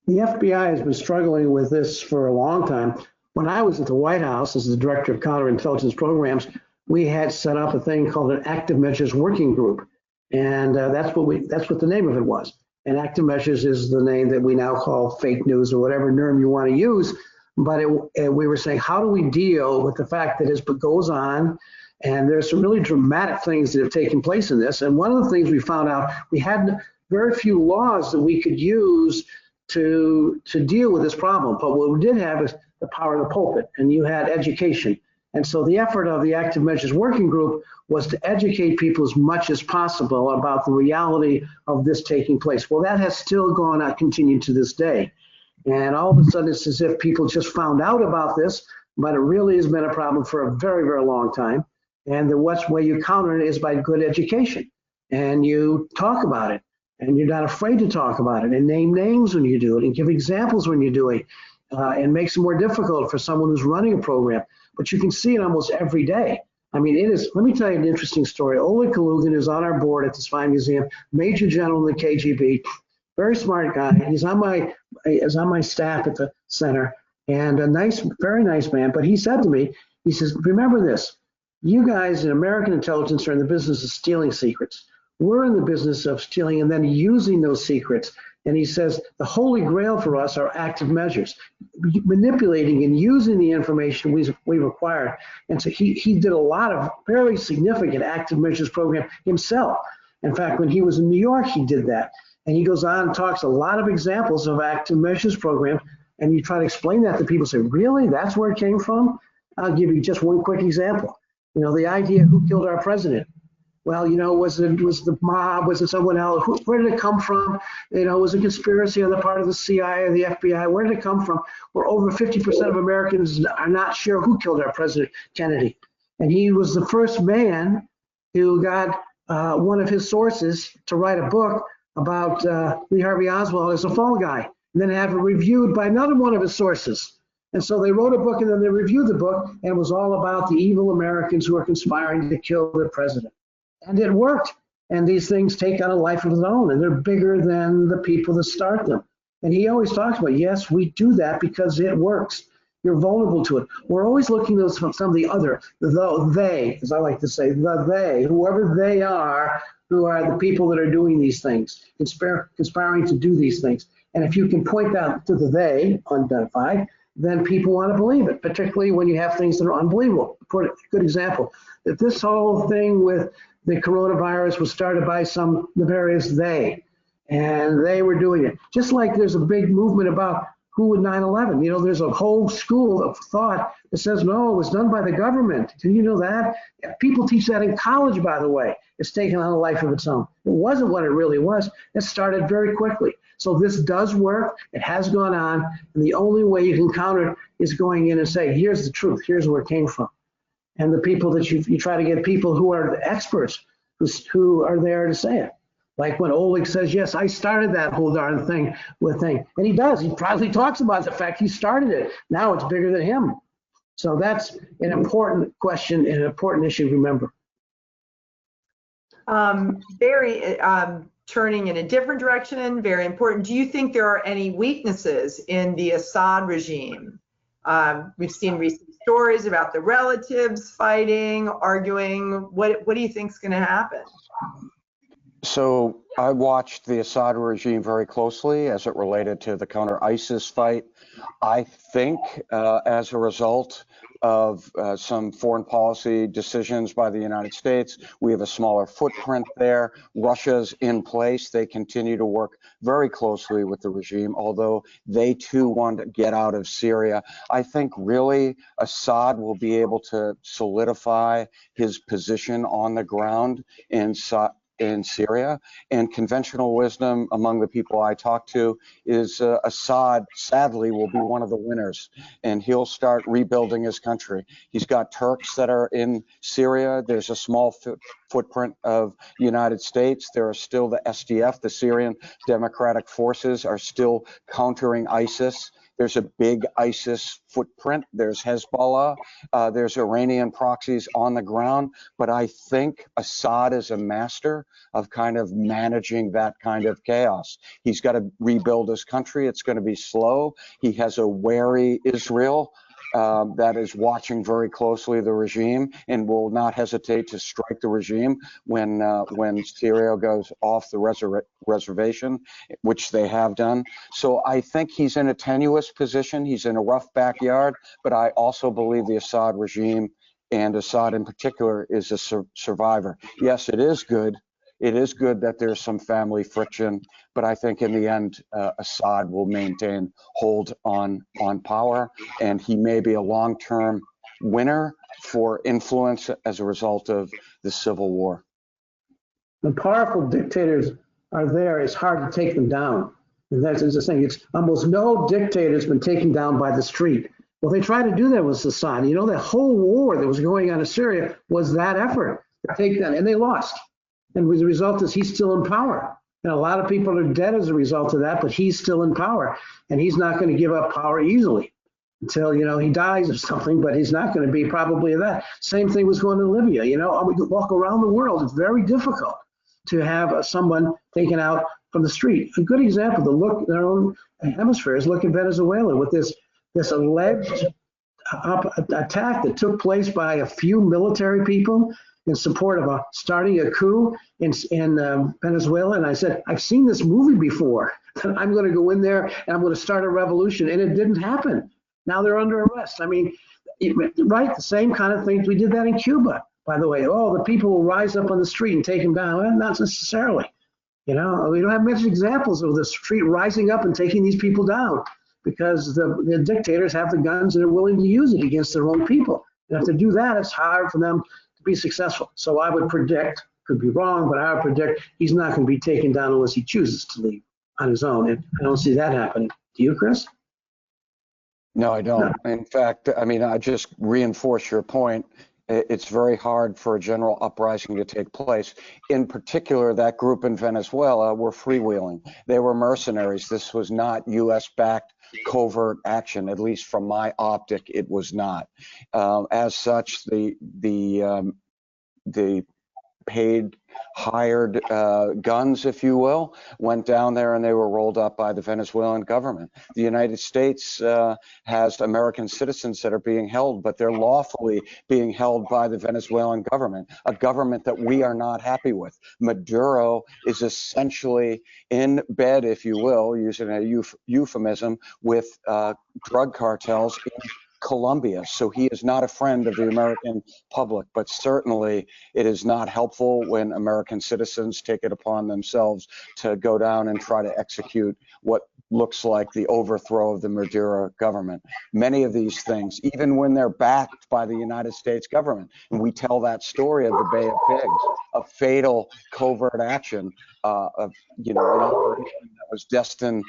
The FBI has been struggling with this for a long time. When I was at the White House as the Director of Counterintelligence Programs, we had set up a thing called an Active Measures Working Group. And that's what the name of it was. And active measures is the name that we now call fake news or whatever term you want to use. But we were saying, how do we deal with the fact that it goes on, and there's some really dramatic things that have taken place in this. And one of the things we found out, we had very few laws that we could use to deal with this problem. But what we did have is the power of the pulpit, and you had education. And so the effort of the Active Measures Working Group was to educate people as much as possible about the reality of this taking place. Well, that has still gone on, continued to this day. And all of a sudden, it's as if people just found out about this, but it really has been a problem for a very, very long time. And the way you counter it is by good education. And you talk about it, and you're not afraid to talk about it, and name names when you do it, and give examples when you do it, and makes it more difficult for someone who's running a program. But you can see it almost every day. I mean, it is. Let me tell you an interesting story. Oleg Kalugin is on our board at the Spy Museum, Major General in the KGB, very smart guy. He's on my staff at the center, and a nice, very nice man. But he said to me, he says, remember this, you guys in American intelligence are in the business of stealing secrets. We're in the business of stealing and then using those secrets. And he says, the holy grail for us are active measures, manipulating and using the information we require. And so he did a lot of very significant active measures program himself. In fact, when he was in New York, he did that. And he goes on and talks a lot of examples of active measures program. And you try to explain that to people, say, really, that's where it came from? I'll give you just one quick example. You know, the idea who killed our president. Well, you know, was the mob? Was it someone else? Where did it come from? You know, was it a conspiracy on the part of the CIA or the FBI? Where did it come from? Where over 50% of Americans are not sure who killed our president, Kennedy. And he was the first man who got one of his sources to write a book about Lee Harvey Oswald as a fall guy, and then have it reviewed by another one of his sources. And so they wrote a book and then they reviewed the book, and it was all about the evil Americans who are conspiring to kill their president. And it worked. And these things take on a life of their own, and they're bigger than the people that start them. And he always talks about, yes, we do that because it works. You're vulnerable to it. We're always looking at some of the other, they, as I like to say, they, whoever they are, who are the people that are doing these things, conspiring to do these things. And if you can point out to the they, unidentified, then people want to believe it, particularly when you have things that are unbelievable. For a good example, that this whole thing with the coronavirus was started by some nefarious they, and they were doing it. Just like there's a big movement about who would 9/11. You know, there's a whole school of thought that says, no, it was done by the government. Did you know that? People teach that in college, by the way. It's taken on a life of its own. It wasn't what it really was. It started very quickly. So this does work. It has gone on. And the only way you can counter it is going in and say, here's the truth. Here's where it came from. And the people that you try to get people who are the experts who are there to say it. Like when Oleg says, yes, I started that whole darn thing. And he does. He probably talks about the fact he started it. Now it's bigger than him. So that's an important question and an important issue to remember. Turning in a different direction, very important. Do you think there are any weaknesses in the Assad regime? We've seen recent stories about the relatives fighting, arguing. What do you think is going to happen? So I watched the Assad regime very closely as it related to the counter-ISIS fight. I think as a result of some foreign policy decisions by the United States, we have a smaller footprint there. Russia's in place. They continue to work very closely with the regime, although they too want to get out of Syria. I think really Assad will be able to solidify his position on the ground in Syria, and conventional wisdom among the people I talk to is Assad sadly will be one of the winners, and he'll start rebuilding his country. He's got Turks that are in Syria. There's a small footprint of the United States. There are still the SDF, the Syrian Democratic Forces, are still countering ISIS. There's a big ISIS footprint. There's Hezbollah. There's Iranian proxies on the ground. But I think Assad is a master of kind of managing that kind of chaos. He's got to rebuild his country. It's going to be slow. He has a wary Israel that is watching very closely the regime and will not hesitate to strike the regime when Syria goes off the reservation, which they have done. So I think he's in a tenuous position. He's in a rough backyard, but I also believe the Assad regime, and Assad in particular, is a survivor. Yes, it is good. It is good that there's some family friction, but I think in the end, Assad will maintain hold on power, and he may be a long-term winner for influence as a result of the civil war. When powerful dictators are there, it's hard to take them down. And that's the thing. It's almost no dictator has been taken down by the street. Well, they tried to do that with Assad. You know, the whole war that was going on in Syria was that effort to take that, and they lost. And the result is he's still in power. And a lot of people are dead as a result of that, but he's still in power. And he's not going to give up power easily until, you know, he dies or something, but he's not going to be probably that. Same thing was going to Libya. You know, we could walk around the world. It's very difficult to have someone taken out from the street. A good example to look in our own hemisphere is look at Venezuela with this alleged attack that took place by a few military people in support of starting a coup in Venezuela. And I said, I've seen this movie before. I'm going to go in there and I'm going to start a revolution. And it didn't happen. Now they're under arrest. I mean, right, the same kind of things. We did that in Cuba, by the way. Oh, the people will rise up on the street and take them down. Well, not necessarily. You know, we don't have many examples of the street rising up and taking these people down. because the dictators have the guns and are willing to use it against their own people. And if they do that, it's hard for them to be successful. So I would predict, could be wrong, but I would predict he's not going to be taken down unless he chooses to leave on his own. And I don't see that happening. Do you, Chris? No, I don't. No. In fact, I mean, I just reinforce your point. It's very hard for a general uprising to take place. In particular, that group in Venezuela were freewheeling. They were mercenaries. This was not U.S.-backed covert action, at least from my optic, it was not. As such, the paid, hired guns, if you will, went down there and they were rolled up by the Venezuelan government. The United States has American citizens that are being held, but they're lawfully being held by the Venezuelan government, a government that we are not happy with. Maduro is essentially in bed, if you will, using a euphemism, with drug cartels in Colombia. So he is not a friend of the American public, but certainly it is not helpful when American citizens take it upon themselves to go down and try to execute what looks like the overthrow of the Maduro government. Many of these things, even when they're backed by the United States government, and we tell that story of the Bay of Pigs, a fatal covert action of, you know, an operation that was destined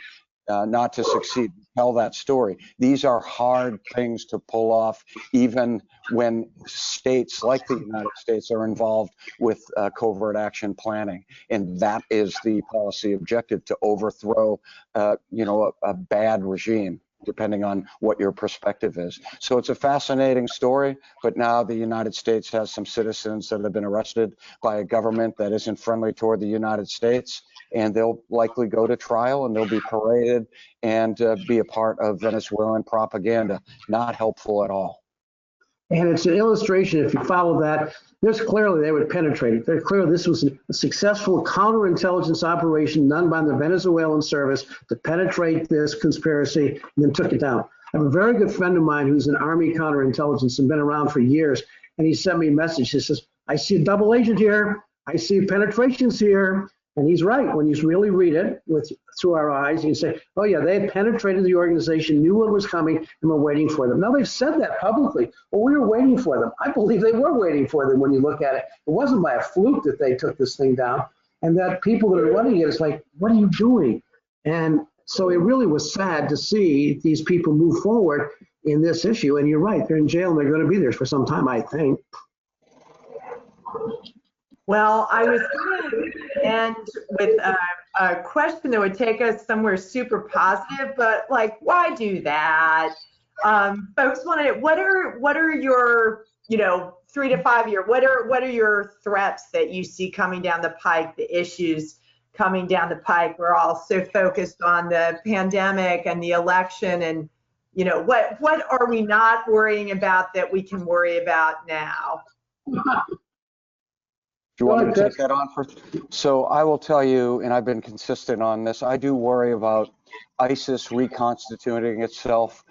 not to succeed. Tell that story. These are hard things to pull off, even when states like the United States are involved with covert action planning. And that is the policy objective, to overthrow, you know, a bad regime, depending on what your perspective is. So it's a fascinating story, but now the United States has some citizens that have been arrested by a government that isn't friendly toward the United States, and they'll likely go to trial and they'll be paraded and be a part of Venezuelan propaganda. Not helpful at all. And it's an illustration, if you follow that, there's clearly they would penetrate it. They're clear this was a successful counterintelligence operation done by the Venezuelan service to penetrate this conspiracy and then took it down. I have a very good friend of mine who's in Army counterintelligence and been around for years, and he sent me a message. He says, I see a double agent here. I see penetrations here. And he's right. When you really read it through our eyes, you say, oh, yeah, they had penetrated the organization, knew what was coming, and were waiting for them. Now, they've said that publicly. Well, we were waiting for them. I believe they were waiting for them when you look at it. It wasn't by a fluke that they took this thing down. And that people that are running it, it's like, what are you doing? And so it really was sad to see these people move forward in this issue. And you're right. They're in jail, and they're going to be there for some time, I think. Well, I was going to end with a question that would take us somewhere super positive, but like, why do that? Folks want to. What are your, you know, 3 to 5 year? What are your threats that you see coming down the pike? The issues coming down the pike. We're all so focused on the pandemic and the election, and you know, what are we not worrying about that we can worry about now? Do you want me to take that on first? So I will tell you, and I've been consistent on this, I do worry about ISIS reconstituting itself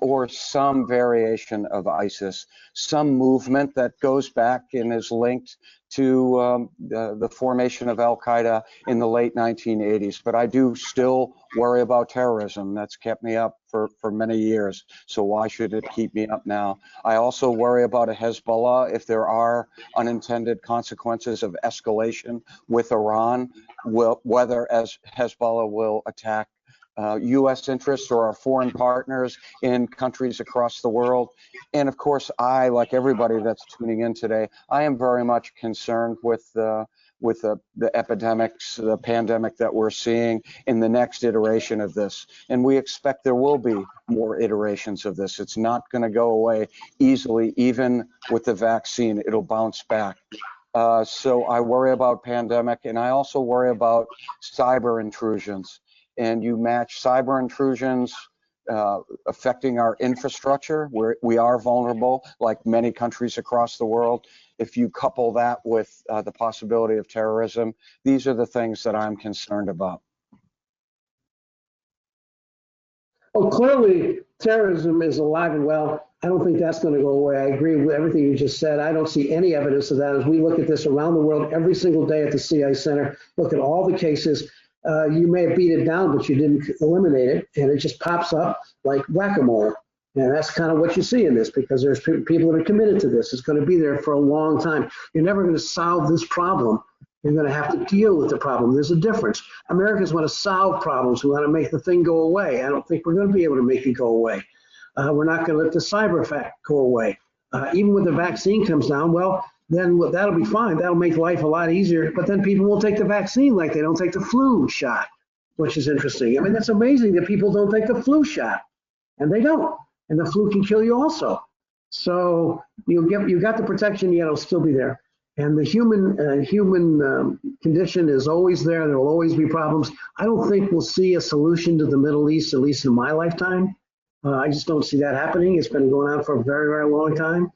or some variation of ISIS, some movement that goes back and is linked to the formation of Al-Qaeda in the late 1980s. But I do still worry about terrorism. That's kept me up for many years. So why should it keep me up now? I also worry about a Hezbollah if there are unintended consequences of escalation with Iran, whether as Hezbollah will attack U.S. interests or our foreign partners in countries across the world. And of course, I, like everybody that's tuning in today, I am very much concerned with the epidemics, the pandemic that we're seeing in the next iteration of this. And we expect there will be more iterations of this. It's not going to go away easily, even with the vaccine. It'll bounce back. So I worry about pandemic, and I also worry about cyber intrusions. And you match cyber intrusions affecting our infrastructure, where we are vulnerable, like many countries across the world. If you couple that with the possibility of terrorism, these are the things that I'm concerned about. Well, clearly, terrorism is alive and well. I don't think that's going to go away. I agree with everything you just said. I don't see any evidence of that as we look at this around the world every single day at the CI Center, look at all the cases. you may have beat it down, but you didn't eliminate it, and it just pops up like whack-a-mole. And that's kind of what you see in this, because there's people that are committed to this. It's going to be there for a long time. You're never going to solve this problem. You're going to have to deal with the problem. There's a difference. Americans want to solve problems. We want to make the thing go away. I don't think we're going to be able to make it go away. We're not going to let the cyber fact go away. Even when the vaccine comes down, well, then that'll be fine. That'll make life a lot easier. But then people won't take the vaccine like they don't take the flu shot, which is interesting. I mean, that's amazing that people don't take the flu shot, and they don't. And the flu can kill you also. So you got the protection, yet it'll still be there. And the human condition is always there. There will always be problems. I don't think we'll see a solution to the Middle East, at least in my lifetime. I just don't see that happening. It's been going on for a very, very long time.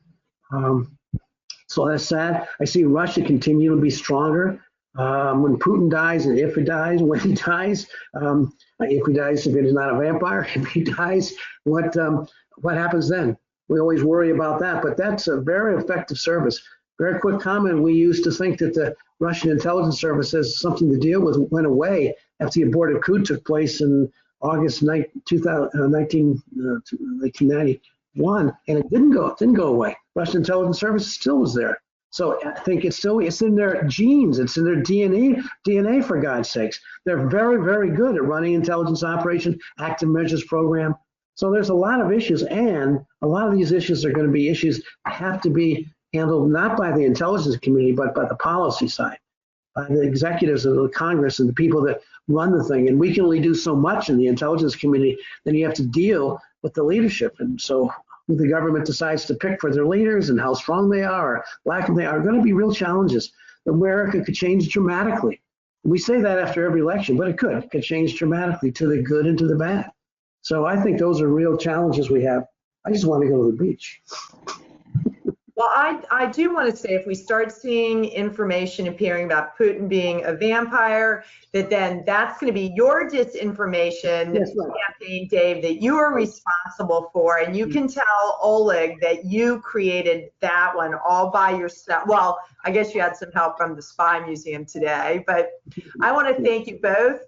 So that's sad. I see Russia continue to be stronger. When Putin dies, and if he dies, when he dies, if he dies, if he's not a vampire, if he dies, what happens then? We always worry about that, but that's a very effective service. Very quick comment, we used to think that the Russian intelligence service has something to deal with, went away after the aborted coup took place in August 1991, and it didn't go away. Russian intelligence service still was there. So I think it's in their genes, it's in their DNA for God's sakes. They're very, very good at running intelligence operations, active measures program. So there's a lot of issues, and a lot of these issues are going to be issues that have to be handled not by the intelligence community, but by the policy side, by the executives of the Congress and the people that run the thing. And we can only do so much in the intelligence community. Then you have to deal with the leadership. And so who the government decides to pick for their leaders and how strong they are, or lack of they are going to be real challenges. America could change dramatically. We say that after every election, but it could change dramatically to the good and to the bad. So I think those are real challenges we have. I just want to go to the beach. Well, I do want to say, if we start seeing information appearing about Putin being a vampire, that's going to be your disinformation campaign, Dave, that you are responsible for. And you can tell Oleg that you created that one all by yourself. Well, I guess you had some help from the Spy Museum today, but I want to thank you both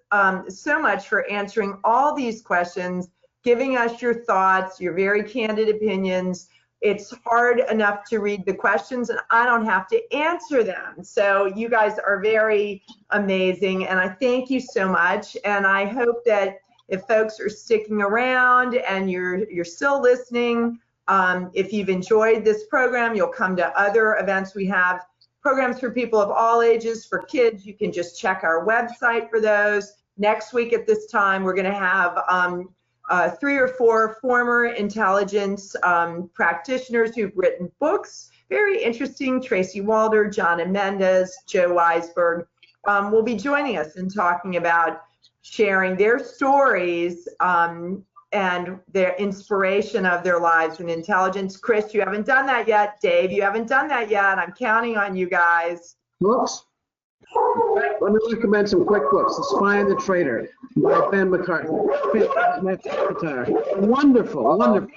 so much for answering all these questions, giving us your thoughts, your very candid opinions. It's hard enough to read the questions, and I don't have to answer them. So you guys are very amazing, and I thank you so much. And I hope that if folks are sticking around and you're still listening, if you've enjoyed this program, you'll come to other events. We have programs for people of all ages. For kids, you can just check our website for those. Next week at this time, we're going to have 3 or 4 former intelligence practitioners who've written books. Very interesting. Tracy Walder, John Mendez, Joe Weisberg will be joining us and talking about sharing their stories and their inspiration of their lives in intelligence. Chris, you haven't done that yet. Dave, you haven't done that yet. I'm counting on you guys. Books? Let me recommend some quick books. The Spy and the Traitor by Ben McCarthy. Wonderful, wonderful.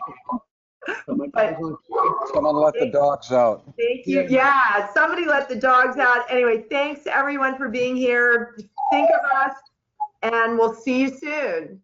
Someone let the dogs out. Thank you. Yeah, somebody let the dogs out. Anyway, thanks everyone for being here. Think of us, and we'll see you soon.